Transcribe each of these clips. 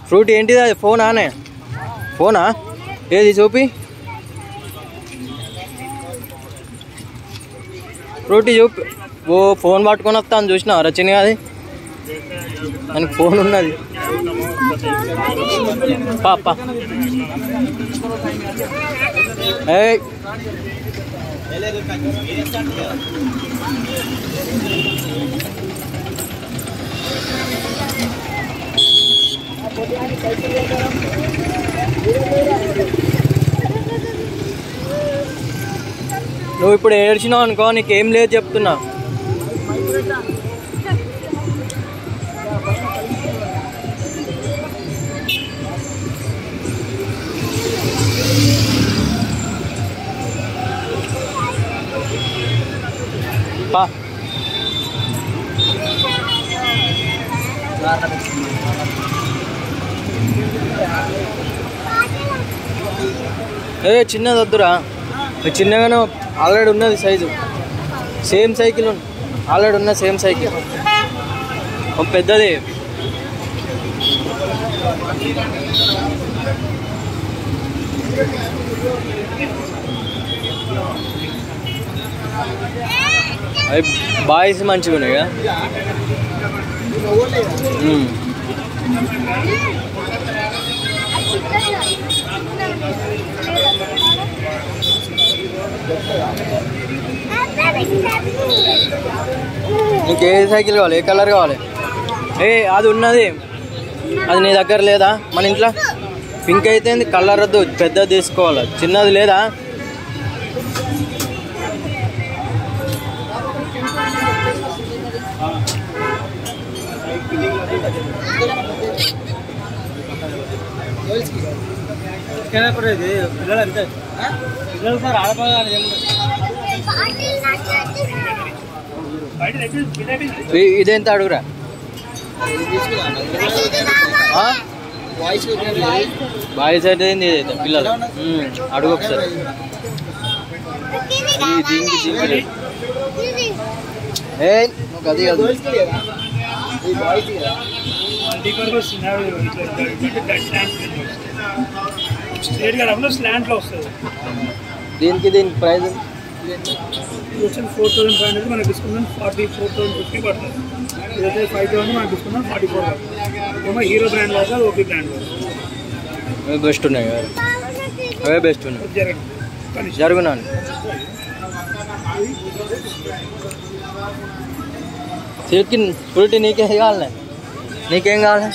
Fruit ఏంటిది అది? ఫోనానే? ఫోనా? ఏది చూపి. ఫ్రూట్ చూపి. ఓ ఫోన్ పట్టుకొని వస్తాను చూసినా రచన అది అని ఫోన్ ఉన్నది. పాప ఏ నువ్వు ఇప్పుడు ఏడ్చినావు అనుకో నీకేం లేదు చెప్తున్నా. పా ఏ చిన్నది వద్దురా. చిన్నగానే ఆల్రెడీ ఉన్నది సైజు. సేమ్ సైకిల్ ఆల్రెడీ ఉన్న సేమ్ సైకిల్. పెద్దది అవి బాయ్స్ మంచిగా ఉన్నాయి కదా. నీకు ఏ సైకిల్ కావాలి? ఏ కలర్ కావాలి? ఏ అది ఉన్నది, అది నీ దగ్గర లేదా? మన ఇంట్లో పింక్ అయితే కలర్ వద్దు, పెద్దది తీసుకోవాలి. చిన్నది లేదా? ఇదేంత అడుగురా? బాయ్స్ అయితే ఇదైతే పిల్లలు అడుగు ఒకసారి. దీనికి ఏ అది కాదు. దీనికి ప్రైస్ వచ్చి 4500 మనకు డిస్కౌంట్ 44,50 పడుతుంది. ఇదైతే 5,000 మనకు డిస్కౌంట్ 44. ఏమో హీరో బ్రాండ్ లేదా ఓపీ బ్రాండ్ అవే బెస్ట్ ఉన్నాయి కదా. అవే బెస్ట్ ఉన్నాయి. జరుగునా సిల్క్ ఫ్రూట్ నీకేం కావాలి? నీకేం కావాలి?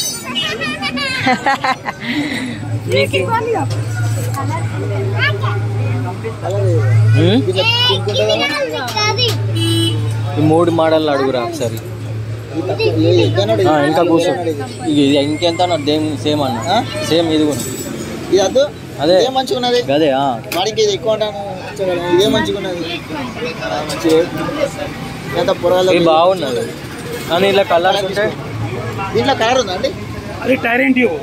ఈ 3 మోడల్ అడుగురా ఒకసారి. ఇంకా కూర్చో. ఇది ఇంకెంత సేమ్ అన్న? సేమ్ ఇది కూడా అదే మంచిగా ఉన్నది అదే. బాగున్నది కానీ ఇలా కలర్స్ ఉంటాయి. దీంట్లో కలర్ ఉందండి. అది టైరెంట్ ట్యూబ్,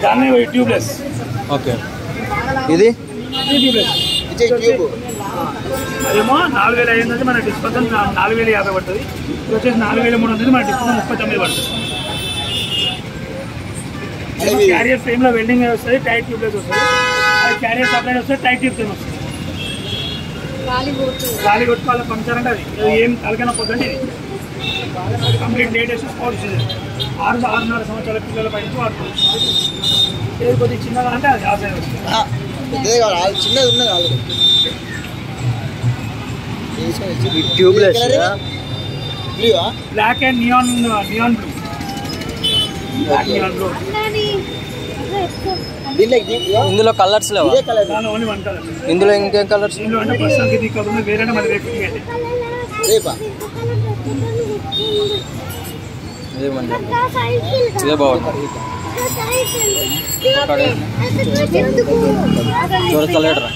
దాన్ని ట్యూబ్లెస్. ఓకే ఇది అదేమో 4,500 మన డిస్కౌంట్ 4,050 పడుతుంది. ఇది వచ్చేసి 4,300 మన డిస్కౌంట్ 39 పడుతుంది. క్యారియర్ ఫ్రేమ్ లో వెల్డింగ్ వస్తుంది, టైట్ ట్యూబ్లెస్ వస్తుంది. అది క్యారియర్ సప్లై వస్తుంది, టైట్ ట్యూబ్ ఫ్రేమ్ వస్తుంది. గాలి కొట్టుకోవాలి పంక్చర్ అంటే అది ఏం తలకైనా పోతుంది. ఇది కంప్లీట్ లేటెస్ట్ స్పోర్ట్స్. 6-6.5 సంవత్సరాల పిల్లల పైన వాడుతుంది. ఏది కొద్దిగా చిన్నగా అంటే అది ఆ సైజ్ వస్తుంది. చిన్నది ఉన్నది tubeless black and neon blue. ఇందులో కలర్స్ లేవా? Only 1 colour. ఇందులో ఇంకేం కలర్స్? ఇందులో అంటే ప్రస్తుతానికి ఇది కలర్ వేరే మరి రేపు ఇదే బాగుంటుంది. చూడలేడరా